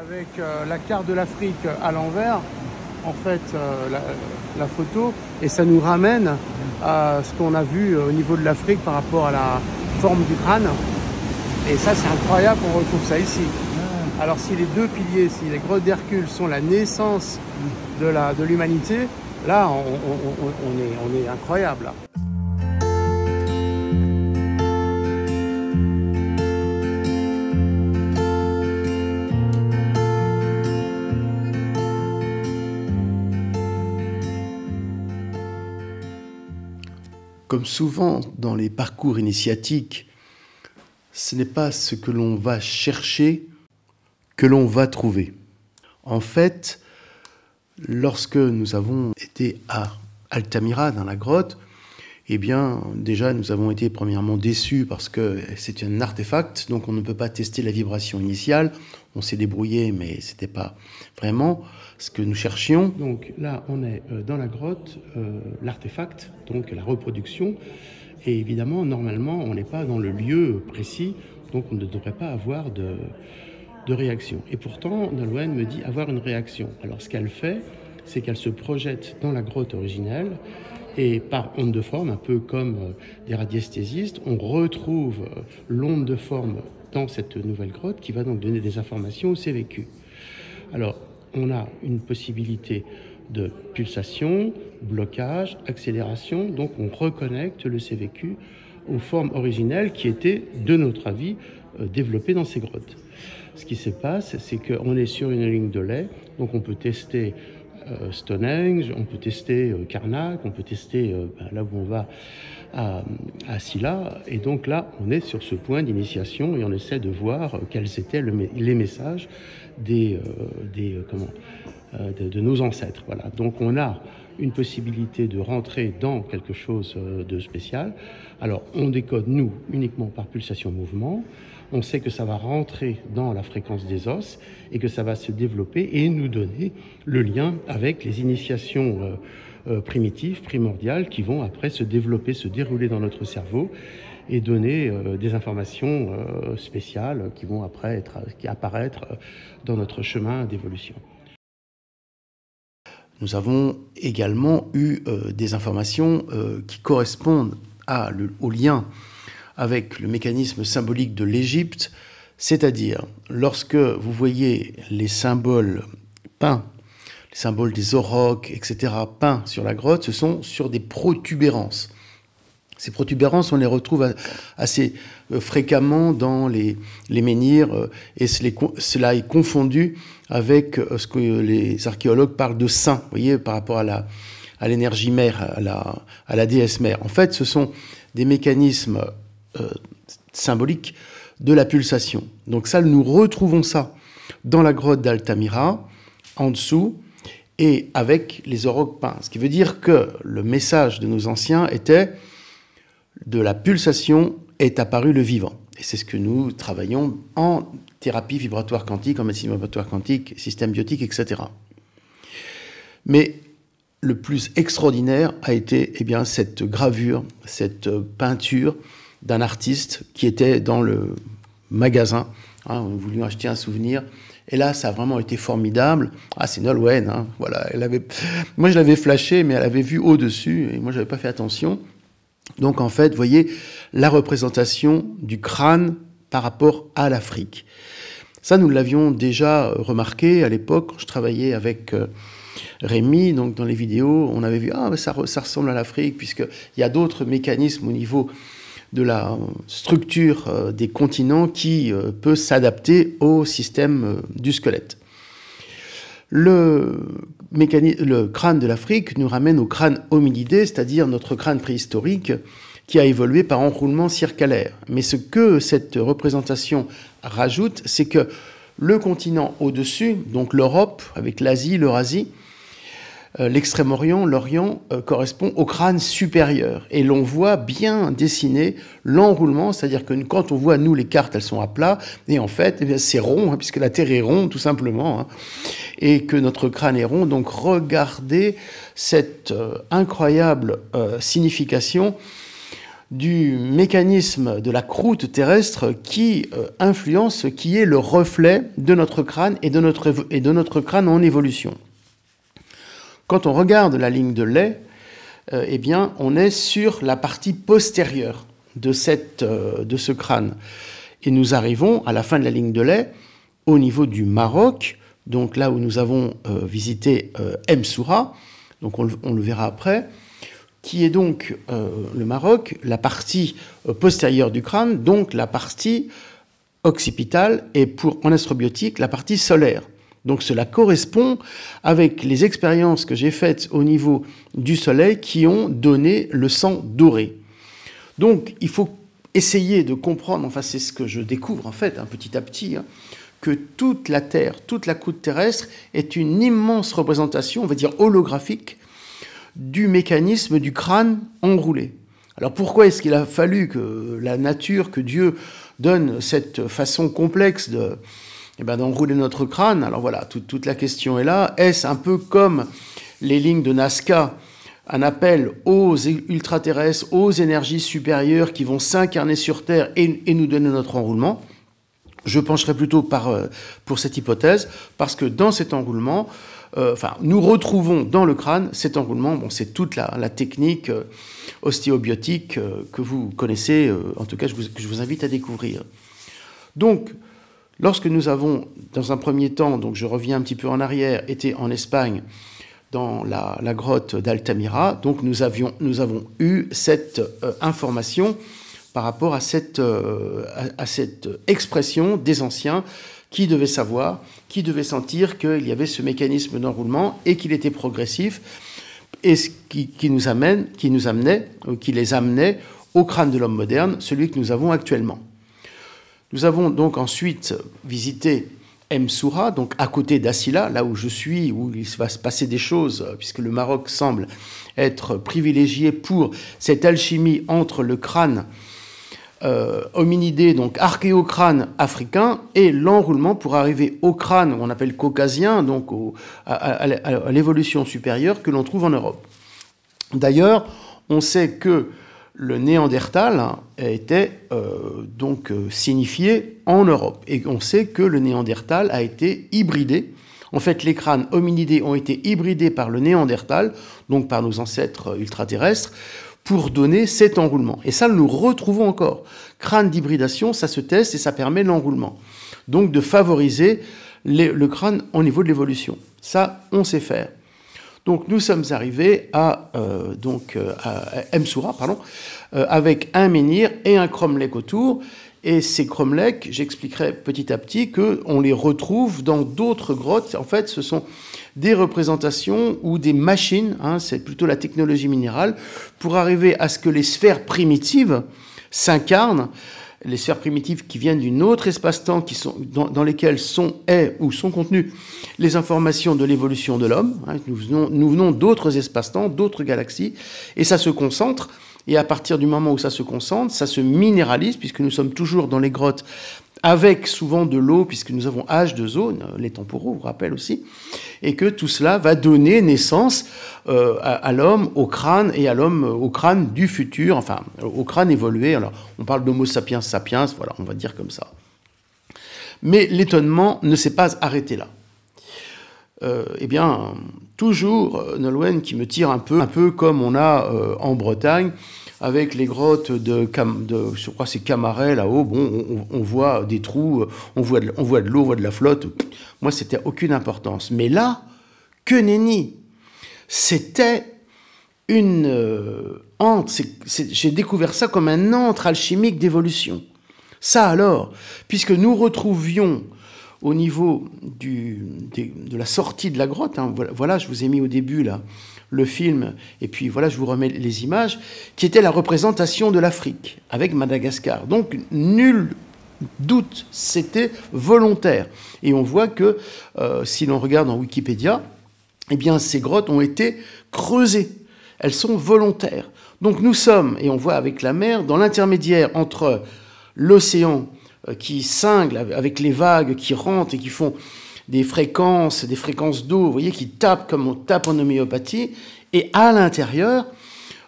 Avec la carte de l'Afrique à l'envers, en fait, la photo, et ça nous ramène à ce qu'on a vu au niveau de l'Afrique par rapport à la forme du crâne. Et ça, c'est incroyable qu'on retrouve ça ici. Alors, si les deux piliers, si les grottes d'Hercule sont la naissance de l'humanité, là, on est incroyable. Là. Comme souvent dans les parcours initiatiques, ce n'est pas ce que l'on va chercher que l'on va trouver. En fait, lorsque nous avons été à Altamira, dans la grotte, eh bien, déjà, nous avons été premièrement déçus parce que c'est un artefact, donc on ne peut pas tester la vibration initiale. On s'est débrouillé, mais ce n'était pas vraiment ce que nous cherchions. Donc là, on est dans la grotte, l'artefact, donc la reproduction. Et évidemment, normalement, on n'est pas dans le lieu précis, donc on ne devrait pas avoir de réaction. Et pourtant, Nolwenn me dit avoir une réaction. Alors, ce qu'elle fait, c'est qu'elle se projette dans la grotte originelle et par onde de forme, un peu comme des radiesthésistes, on retrouve l'onde de forme dans cette nouvelle grotte qui va donc donner des informations au CVQ. Alors, on a une possibilité de pulsation, blocage, accélération, donc on reconnecte le CVQ aux formes originelles qui étaient, de notre avis, développées dans ces grottes. Ce qui se passe, c'est qu'on est sur une ligne de lait, donc on peut tester Stonehenge, on peut tester Karnak, on peut tester là où on va à Silla, et donc là on est sur ce point d'initiation et on essaie de voir quels étaient les messages de nos ancêtres. Voilà. Donc on a une possibilité de rentrer dans quelque chose de spécial. Alors on décode nous uniquement par pulsation-mouvement. On sait que ça va rentrer dans la fréquence des os et que ça va se développer et nous donner le lien avec les initiations primitives, primordiales, qui vont après se développer, se dérouler dans notre cerveau et donner des informations spéciales qui vont après apparaître dans notre chemin d'évolution. Nous avons également eu des informations qui correspondent au lien avec le mécanisme symbolique de l'Égypte, c'est-à-dire lorsque vous voyez les symboles peints, les symboles des aurochs, etc., peints sur la grotte, ce sont sur des protubérances. Ces protubérances, on les retrouve assez fréquemment dans les menhirs et cela est confondu avec ce que les archéologues parlent de saint, vous voyez, par rapport à l'énergie mère, à la déesse mère. En fait, ce sont des mécanismes symbolique de la pulsation. Donc ça, nous retrouvons ça dans la grotte d'Altamira, en dessous, et avec les aurochs peints. Ce qui veut dire que le message de nos anciens était de la pulsation est apparu le vivant. Et c'est ce que nous travaillons en thérapie vibratoire quantique, en médecine vibratoire quantique, système biotique, etc. Mais le plus extraordinaire a été cette gravure, cette peinture d'un artiste qui était dans le magasin. On a voulu acheter un souvenir. Et là, ça a vraiment été formidable. Ah, c'est Nolwenn. Voilà, moi, je l'avais flashé, mais elle avait vu au-dessus. Et moi, je n'avais pas fait attention. Donc, en fait, vous voyez, la représentation du crâne par rapport à l'Afrique. Ça, nous l'avions déjà remarqué à l'époque, quand je travaillais avec Rémi. Donc, dans les vidéos, on avait vu, ça ressemble à l'Afrique, puisqu'il y a d'autres mécanismes au niveau de la structure des continents qui peut s'adapter au système du squelette. Le crâne de l'Afrique nous ramène au crâne hominidé, c'est-à-dire notre crâne préhistorique qui a évolué par enroulement circulaire. Mais ce que cette représentation rajoute, c'est que le continent au-dessus, donc l'Europe avec l'Asie, l'Eurasie, l'extrême-orient, l'Orient, correspond au crâne supérieur. Et l'on voit bien dessiner l'enroulement, c'est-à-dire que quand on voit, nous, les cartes, elles sont à plat, et en fait, c'est rond, puisque la Terre est ronde, tout simplement, et que notre crâne est rond. Donc, regardez cette incroyable signification du mécanisme de la croûte terrestre qui influence ce qui est le reflet de notre crâne et de notre crâne en évolution. Quand on regarde la ligne de lait, eh bien, on est sur la partie postérieure de ce crâne. Et nous arrivons à la fin de la ligne de lait, au niveau du Maroc, donc là où nous avons visité Msoura, donc on le verra après, qui est donc le Maroc, la partie postérieure du crâne, donc la partie occipitale, et en astrobiotique, la partie solaire. Donc cela correspond avec les expériences que j'ai faites au niveau du Soleil qui ont donné le sang doré. Donc il faut essayer de comprendre, enfin c'est ce que je découvre en fait, petit à petit, que toute la Terre, toute la croûte terrestre est une immense représentation, on va dire holographique, du mécanisme du crâne enroulé. Alors pourquoi est-ce qu'il a fallu que la nature, que Dieu donne cette façon complexe d'enrouler notre crâne? Alors voilà, toute la question est là. Est-ce un peu comme les lignes de Nazca, un appel aux ultraterrestres, aux énergies supérieures qui vont s'incarner sur Terre et nous donner notre enroulement? Je pencherai plutôt pour cette hypothèse, parce que dans cet enroulement, nous retrouvons dans le crâne cet enroulement. Bon, c'est toute la technique ostéobiotique que vous connaissez, en tout cas que je vous invite à découvrir. Donc, lorsque nous avons, dans un premier temps, donc je reviens un petit peu en arrière, été en Espagne, dans la grotte d'Altamira, donc nous avons eu cette information par rapport à cette expression des anciens qui devaient savoir, qui devaient sentir qu'il y avait ce mécanisme d'enroulement et qu'il était progressif, et ce qui les amenait au crâne de l'homme moderne, celui que nous avons actuellement. Nous avons donc ensuite visité Msoura, donc à côté d'Assila, là où je suis, où il va se passer des choses, puisque le Maroc semble être privilégié pour cette alchimie entre le crâne hominidé, donc archéocrâne africain, et l'enroulement pour arriver au crâne, on appelle caucasien, donc à l'évolution supérieure que l'on trouve en Europe. D'ailleurs, on sait que le néandertal était signifié en Europe, et on sait que le néandertal a été hybridé. En fait, les crânes hominidés ont été hybridés par le néandertal, donc par nos ancêtres ultraterrestres, pour donner cet enroulement. Et ça, nous retrouvons encore. Crâne d'hybridation, ça se teste et ça permet l'enroulement. Donc de favoriser le crâne au niveau de l'évolution. Ça, on sait faire. Donc nous sommes arrivés à Msoura, avec un menhir et un cromlech autour. Et ces cromlechs, j'expliquerai petit à petit qu'on les retrouve dans d'autres grottes. En fait, ce sont des représentations ou des machines, c'est plutôt la technologie minérale, pour arriver à ce que les sphères primitives s'incarnent, les sphères primitives qui viennent d'un autre espace-temps, dans lesquelles sont contenues les informations de l'évolution de l'homme. Nous venons d'autres espaces-temps, d'autres galaxies, et ça se concentre. Et à partir du moment où ça se concentre, ça se minéralise, puisque nous sommes toujours dans les grottes, avec souvent de l'eau, puisque nous avons H2O, les temporaux, vous rappelle aussi, et que tout cela va donner naissance à l'homme, au crâne, et à l'homme au crâne du futur, enfin, au crâne évolué. Alors, on parle d'Homo sapiens sapiens, voilà, on va dire comme ça. Mais l'étonnement ne s'est pas arrêté là. Toujours Nolwenn qui me tire un peu comme on a en Bretagne, avec les grottes je crois c'est Camaret là-haut. Bon, on voit des trous, on voit de l'eau, on voit de la flotte. Moi, c'était aucune importance. Mais là, que nenni, c'était une antre. J'ai découvert ça comme un antre alchimique d'évolution. Ça alors, puisque nous retrouvions au niveau de la sortie de la grotte, voilà, je vous ai mis au début là le film, et puis voilà, je vous remets les images, qui était la représentation de l'Afrique, avec Madagascar. Donc, nul doute, c'était volontaire. Et on voit que, si l'on regarde en Wikipédia, eh bien, ces grottes ont été creusées. Elles sont volontaires. Donc, nous sommes, et on voit avec la mer, dans l'intermédiaire entre l'océan, qui cinglent avec les vagues qui rentrent et qui font des fréquences d'eau, vous voyez, qui tapent comme on tape en homéopathie, et à l'intérieur,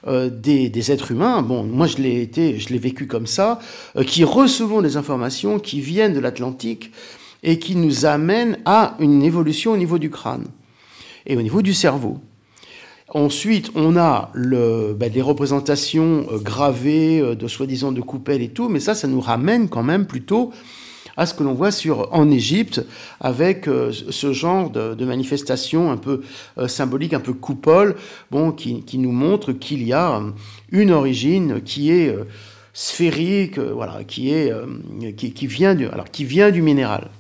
des êtres humains, bon, moi je l'ai vécu comme ça, qui recevons des informations qui viennent de l'Atlantique et qui nous amènent à une évolution au niveau du crâne et au niveau du cerveau. Ensuite, on a des représentations gravées de soi-disant de coupelles et tout, mais ça nous ramène quand même plutôt à ce que l'on voit en Égypte, avec ce genre de manifestation un peu symbolique, un peu coupole, bon, qui nous montre qu'il y a une origine qui est sphérique, voilà, qui vient du minéral.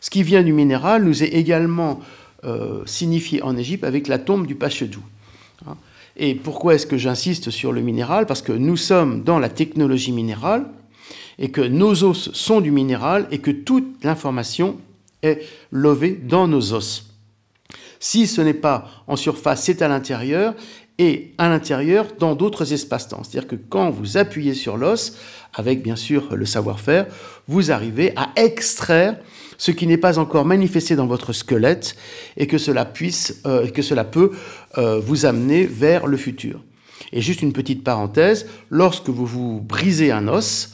Ce qui vient du minéral nous est également signifié en Égypte avec la tombe du Pachedou. Et pourquoi est-ce que j'insiste sur le minéral? Parce que nous sommes dans la technologie minérale, et que nos os sont du minéral, et que toute l'information est levée dans nos os. Si ce n'est pas en surface, c'est à l'intérieur, et à l'intérieur dans d'autres espaces-temps. C'est-à-dire que quand vous appuyez sur l'os, avec bien sûr le savoir-faire, vous arrivez à extraire ce qui n'est pas encore manifesté dans votre squelette, et que cela peut vous amener vers le futur. Et juste une petite parenthèse, lorsque vous brisez un os,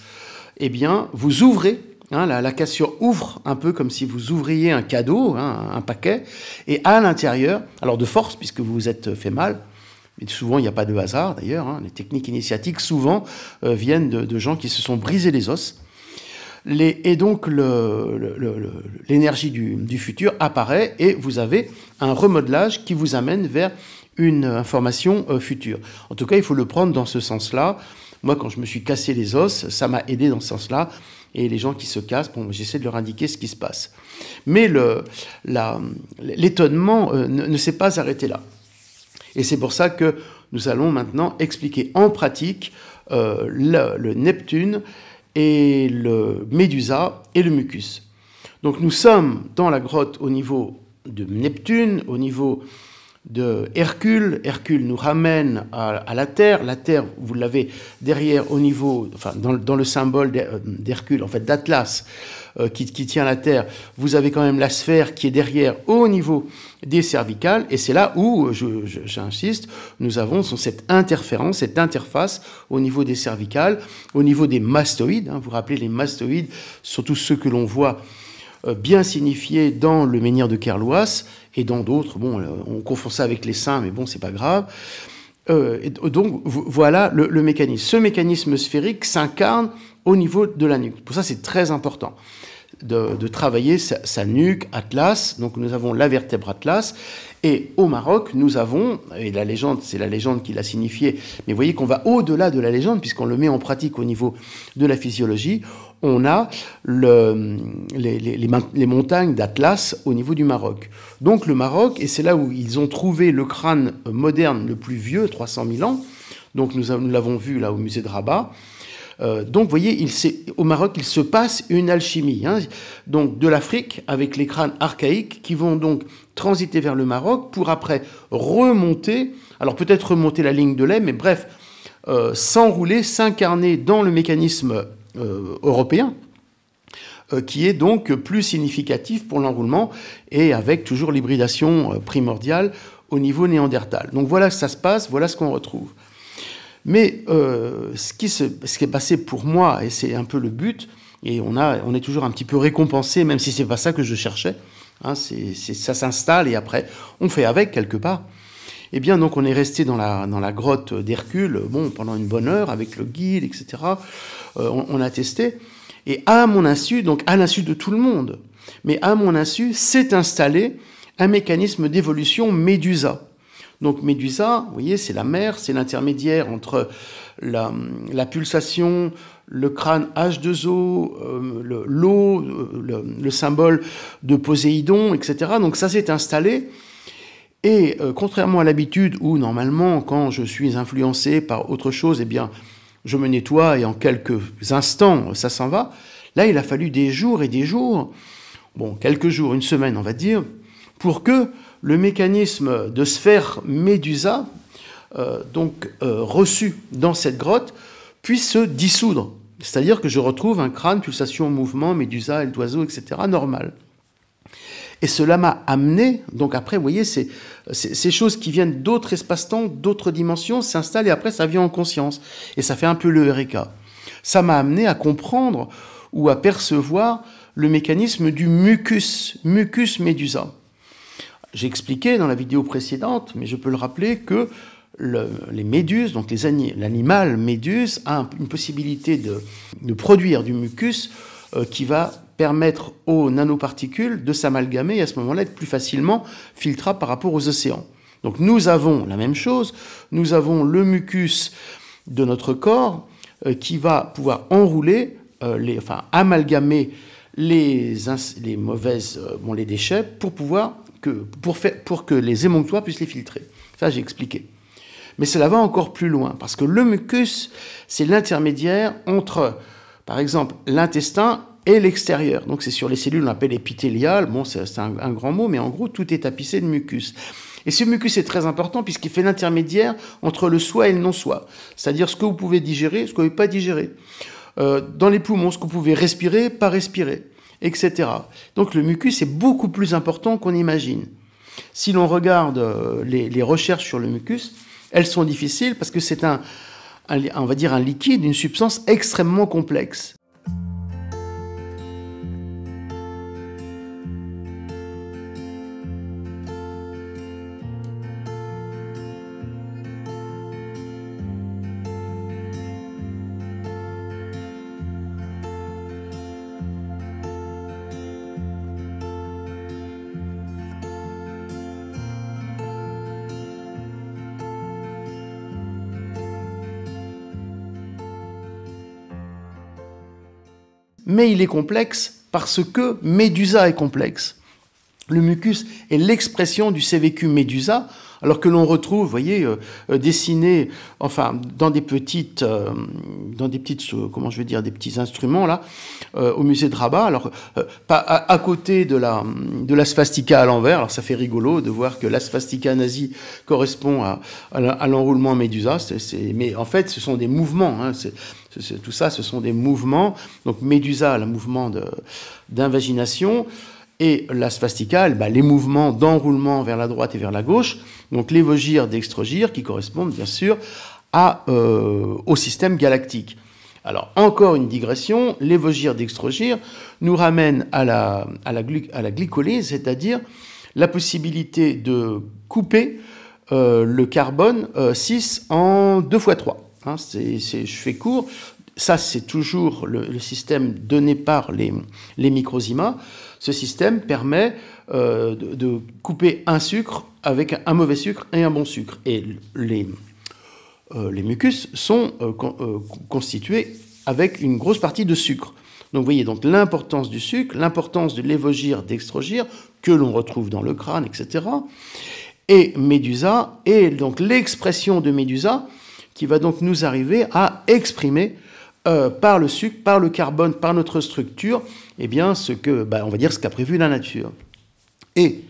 eh bien, vous ouvrez, la cassure ouvre un peu comme si vous ouvriez un cadeau, un paquet, et à l'intérieur, alors de force, puisque vous vous êtes fait mal, mais souvent il n'y a pas de hasard d'ailleurs, les techniques initiatiques souvent viennent de gens qui se sont brisés les os, et donc l'énergie du futur apparaît, et vous avez un remodelage qui vous amène vers une information future. En tout cas, il faut le prendre dans ce sens-là. Moi, quand je me suis cassé les os, ça m'a aidé dans ce sens-là. Et les gens qui se cassent, bon, j'essaie de leur indiquer ce qui se passe. Mais l'étonnement ne s'est pas arrêté là. Et c'est pour ça que nous allons maintenant expliquer en pratique le Neptune et le Médusa et le mucus. Donc nous sommes dans la grotte au niveau de Neptune, au niveau de Hercule. Hercule nous ramène à la Terre. La Terre, vous l'avez derrière au niveau, enfin dans le symbole d'Hercule, en fait d'Atlas, qui tient la Terre. Vous avez quand même la sphère qui est derrière au niveau des cervicales. Et c'est là où, j'insiste, nous avons cette interférence, cette interface au niveau des cervicales, au niveau des mastoïdes. Vous vous rappelez, les mastoïdes, surtout ceux que l'on voit bien signifiés dans le menhir de Kerlouas et dans d'autres. Bon, on confond ça avec les seins, mais bon, c'est pas grave. Donc, voilà le mécanisme. Ce mécanisme sphérique s'incarne au niveau de la nuque. Pour ça, c'est très important de travailler sa nuque, Atlas. Donc, nous avons la vertèbre Atlas. Et au Maroc, nous avons, et la légende, c'est la légende qui l'a signifié, mais vous voyez qu'on va au-delà de la légende, puisqu'on le met en pratique au niveau de la physiologie. On a les montagnes d'Atlas au niveau du Maroc. Donc le Maroc, et c'est là où ils ont trouvé le crâne moderne le plus vieux, 300 000 ans, donc nous l'avons vu là au musée de Rabat. Donc vous voyez, au Maroc, il se passe une alchimie. Donc de l'Afrique, avec les crânes archaïques, qui vont donc transiter vers le Maroc, pour après remonter, alors peut-être remonter la ligne de lait, mais bref, s'enrouler, s'incarner dans le mécanisme européen, qui est donc plus significatif pour l'enroulement, et avec toujours l'hybridation primordiale au niveau néandertal. Donc voilà ce que ça se passe, voilà ce qu'on retrouve. Mais ce qui est passé pour moi, et c'est un peu le but, et on est toujours un petit peu récompensé, même si c'est pas ça que je cherchais, ça s'installe et après on fait avec quelque part. Eh bien, donc, on est resté dans la grotte d'Hercule, bon, pendant une bonne heure, avec le guide, etc. On a testé. Et à mon insu, donc à l'insu de tout le monde, mais à mon insu, s'est installé un mécanisme d'évolution Médusa. Donc, Médusa, vous voyez, c'est la mer, c'est l'intermédiaire entre la pulsation, le crâne H2O, l'eau, le symbole de Poséidon, etc. Donc, ça s'est installé. Et contrairement à l'habitude où, normalement, quand je suis influencé par autre chose, eh bien, je me nettoie et en quelques instants, ça s'en va. Là, il a fallu des jours et des jours, bon, quelques jours, une semaine, on va dire, pour que le mécanisme de sphère Médusa, reçu dans cette grotte, puisse se dissoudre. C'est-à-dire que je retrouve un crâne, pulsation, mouvement, Médusa, aile d'oiseau, etc., normal. Et cela m'a amené, donc après, vous voyez, ces choses qui viennent d'autres espaces-temps, d'autres dimensions, s'installent et après ça vient en conscience. Et ça fait un peu le Eureka. Ça m'a amené à comprendre ou à percevoir le mécanisme du mucus médusa. J'ai expliqué dans la vidéo précédente, mais je peux le rappeler, que les méduses, donc l'animal méduse, a une possibilité de produire du mucus qui va permettre aux nanoparticules de s'amalgamer et à ce moment-là être plus facilement filtrables par rapport aux océans. Donc nous avons la même chose, nous avons le mucus de notre corps qui va pouvoir enrouler, amalgamer les déchets pour que les émonctoires puissent les filtrer. Ça, j'ai expliqué. Mais cela va encore plus loin, parce que le mucus, c'est l'intermédiaire entre, par exemple, l'intestin et l'extérieur. Donc c'est sur les cellules, on appelle épithéliales. Bon, c'est un grand mot, mais en gros, tout est tapissé de mucus. Et ce mucus est très important puisqu'il fait l'intermédiaire entre le soi et le non-soi. C'est-à-dire ce que vous pouvez digérer, ce que vous ne pouvez pas digérer. Dans les poumons, ce que vous pouvez respirer, pas respirer, etc. Donc le mucus est beaucoup plus important qu'on imagine. Si l'on regarde les recherches sur le mucus, elles sont difficiles parce que c'est on va dire un liquide, une substance extrêmement complexe. Mais il est complexe parce que Médusa est complexe. Le mucus est l'expression du CVQ Médusa, alors que l'on retrouve, vous voyez, dessiné, enfin, dans des petits instruments là, au musée de Rabat. Alors, à côté de la swastika à l'envers. Alors, ça fait rigolo de voir que la swastika nazie correspond à l'enroulement Médusa. Mais en fait, ce sont des mouvements. Hein, tout ça, ce sont des mouvements. Donc, Médusa, le mouvement d'invagination. Et la swastika, les mouvements d'enroulement vers la droite et vers la gauche, donc l'évogire, dextrogire, qui correspondent bien sûr au système galactique. Alors, encore une digression, l'évogire, dextrogire nous ramène à la glycolyse, c'est-à-dire la possibilité de couper le carbone 6 en 2 fois 3. Hein, je fais court. Ça, c'est toujours le système donné par les microzymas. Ce système permet de couper un sucre avec un mauvais sucre et un bon sucre. Et les mucus sont constitués avec une grosse partie de sucre. Donc vous voyez donc l'importance du sucre, l'importance de l'évogire, dextrogire, que l'on retrouve dans le crâne, etc. Et Médusa, et donc l'expression de Médusa, qui va donc nous arriver à exprimer par le sucre, par le carbone, par notre structure, eh bien, on va dire ce qu'a prévu la nature. Et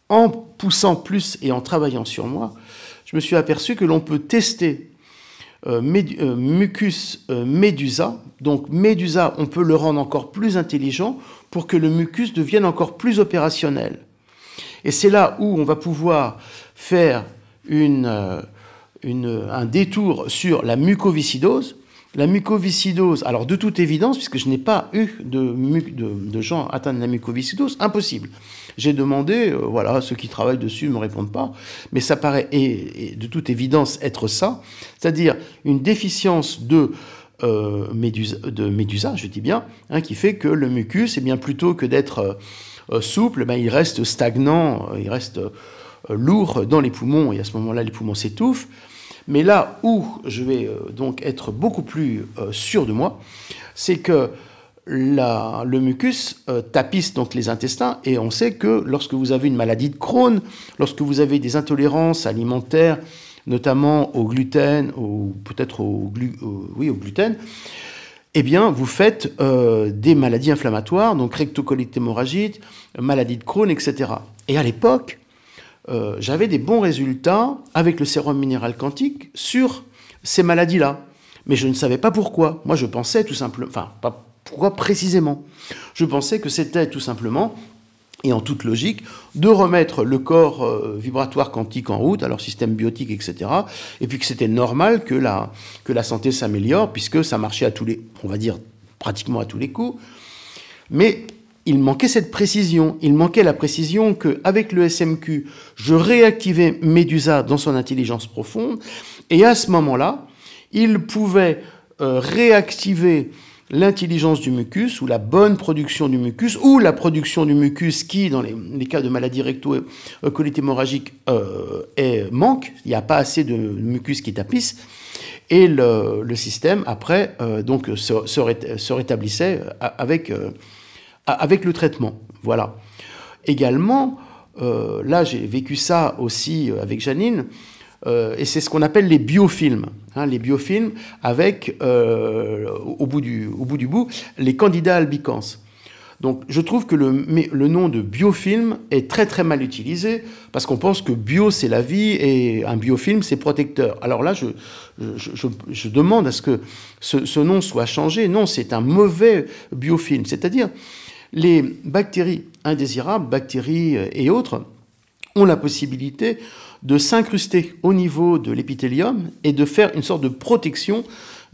en poussant plus et en travaillant sur moi, je me suis aperçu que l'on peut tester mucus Médusa. Donc Médusa, on peut le rendre encore plus intelligent pour que le mucus devienne encore plus opérationnel. Et c'est là où on va pouvoir faire un détour sur la mucoviscidose. La mucoviscidose, alors de toute évidence, puisque je n'ai pas eu de gens atteints de la mucoviscidose, impossible. J'ai demandé, ceux qui travaillent dessus ne me répondent pas, mais ça paraît et de toute évidence être ça, c'est-à-dire une déficience de Médusa, je dis bien, hein, qui fait que le mucus, eh bien, plutôt que d'être souple, il reste stagnant, il reste lourd dans les poumons, et à ce moment-là, les poumons s'étouffent. Mais là où je vais donc être beaucoup plus sûr de moi, c'est que le mucus tapisse donc les intestins, et on sait que lorsque vous avez une maladie de Crohn, lorsque vous avez des intolérances alimentaires, notamment au gluten, ou peut-être au gluten, eh bien vous faites des maladies inflammatoires, donc rectocolite hémorragique, maladie de Crohn, etc. Et à l'époque, j'avais des bons résultats avec le sérum minéral quantique sur ces maladies-là. Mais je ne savais pas pourquoi. Moi, je pensais tout simplement... Enfin, pas pourquoi précisément. Je pensais que c'était tout simplement et en toute logique, de remettre le corps vibratoire quantique en route, alors système biotique, etc. Et puis que c'était normal que la santé s'améliore, puisque ça marchait à tous les, on va dire, pratiquement à tous les coups. Mais il manquait cette précision. Il manquait la précision qu'avec le SMQ, je réactivais Médusa dans son intelligence profonde, et à ce moment-là, il pouvait réactiver l'intelligence du mucus, ou la bonne production du mucus, ou la production du mucus qui, dans les cas de maladie recto-colite hémorragique, manque. Il n'y a pas assez de mucus qui tapisse. Et le système, après, donc, se rétablissait avec le traitement. Voilà. Également, là, j'ai vécu ça aussi avec Janine, et c'est ce qu'on appelle les biofilms. Les biofilms avec, au bout du bout, les candidats albicans. Donc je trouve que le nom de biofilm est très très mal utilisé, parce qu'on pense que bio c'est la vie et un biofilm c'est protecteur. Alors là, je demande à ce que ce nom soit changé. Non, c'est un mauvais biofilm. C'est-à-dire, les bactéries indésirables, bactéries et autres, ont la possibilité de s'incruster au niveau de l'épithélium et de faire une sorte de protection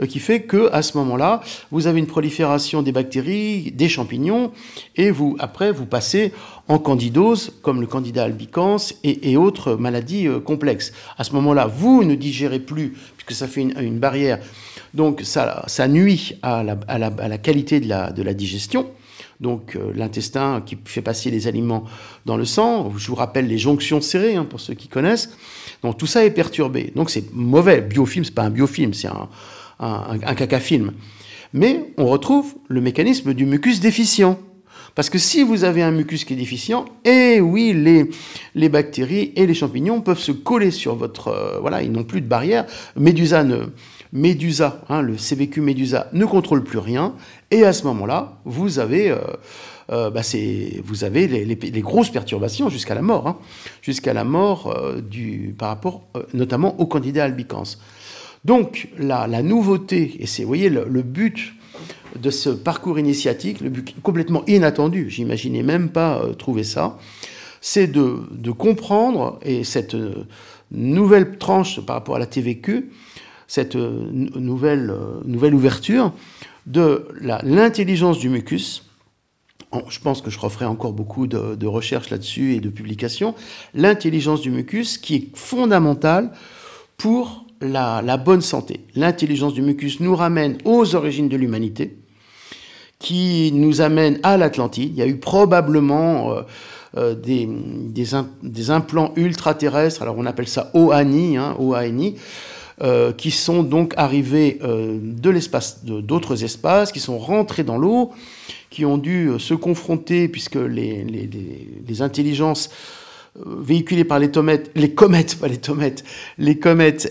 qui fait qu'à ce moment-là, vous avez une prolifération des bactéries, des champignons, et après, vous passez en candidose, comme le candida albicans et autres maladies complexes. À ce moment-là, vous ne digérez plus, puisque ça fait une barrière, donc ça nuit à la qualité de la digestion. Donc l'intestin qui fait passer les aliments dans le sang. Je vous rappelle les jonctions serrées, pour ceux qui connaissent. Donc tout ça est perturbé. Donc c'est mauvais. Biofilm, c'est pas un biofilm, c'est un cacafilm. Mais on retrouve le mécanisme du mucus déficient. Parce que si vous avez un mucus qui est déficient, eh oui, les bactéries et les champignons peuvent se coller sur votre... voilà, ils n'ont plus de barrière. Médusa, le CVQ Médusa ne contrôle plus rien. Et à ce moment-là, vous avez, les grosses perturbations jusqu'à la mort. Jusqu'à la mort par rapport notamment au candida albicans. Donc la nouveauté, et c'est, vous voyez, le but de ce parcours initiatique, le but complètement inattendu, j'imaginais même pas trouver ça, c'est de comprendre, et cette nouvelle tranche par rapport à la TVQ, cette nouvelle ouverture de l'intelligence du mucus. Je pense que je referai encore beaucoup de recherches là-dessus et de publications. L'intelligence du mucus qui est fondamentale pour la bonne santé. L'intelligence du mucus nous ramène aux origines de l'humanité, qui nous amène à l'Atlantide. Il y a eu probablement des implants ultra-terrestres, alors on appelle ça OANI, qui sont donc arrivés de l'espace, d'autres espaces, qui sont rentrés dans l'eau, qui ont dû se confronter, puisque les intelligences véhiculées par les comètes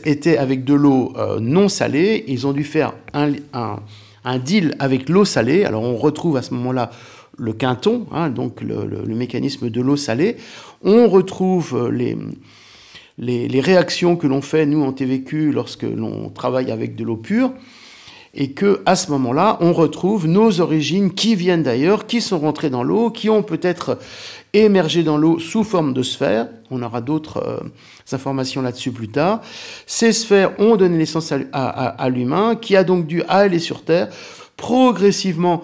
étaient avec de l'eau non salée. Ils ont dû faire un deal avec l'eau salée. Alors on retrouve à ce moment-là le quinton, donc le mécanisme de l'eau salée. On retrouve les réactions que l'on fait, nous, en TVQ, lorsque l'on travaille avec de l'eau pure, et qu'à ce moment-là, on retrouve nos origines qui viennent d'ailleurs, qui sont rentrées dans l'eau, qui ont peut-être émergé dans l'eau sous forme de sphères. On aura d'autres informations là-dessus plus tard. Ces sphères ont donné naissance à l'humain, qui a donc dû aller sur Terre, progressivement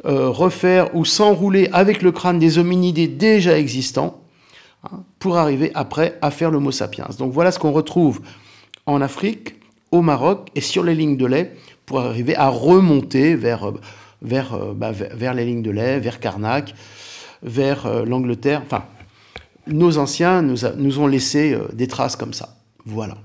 refaire ou s'enrouler avec le crâne des hominidés déjà existants, pour arriver après à faire l'Homo sapiens. Donc voilà ce qu'on retrouve en Afrique, au Maroc et sur les lignes de lait, pour arriver à remonter vers les lignes de lait, vers Karnak, vers l'Angleterre. Enfin, nos anciens nous ont laissé des traces comme ça. Voilà.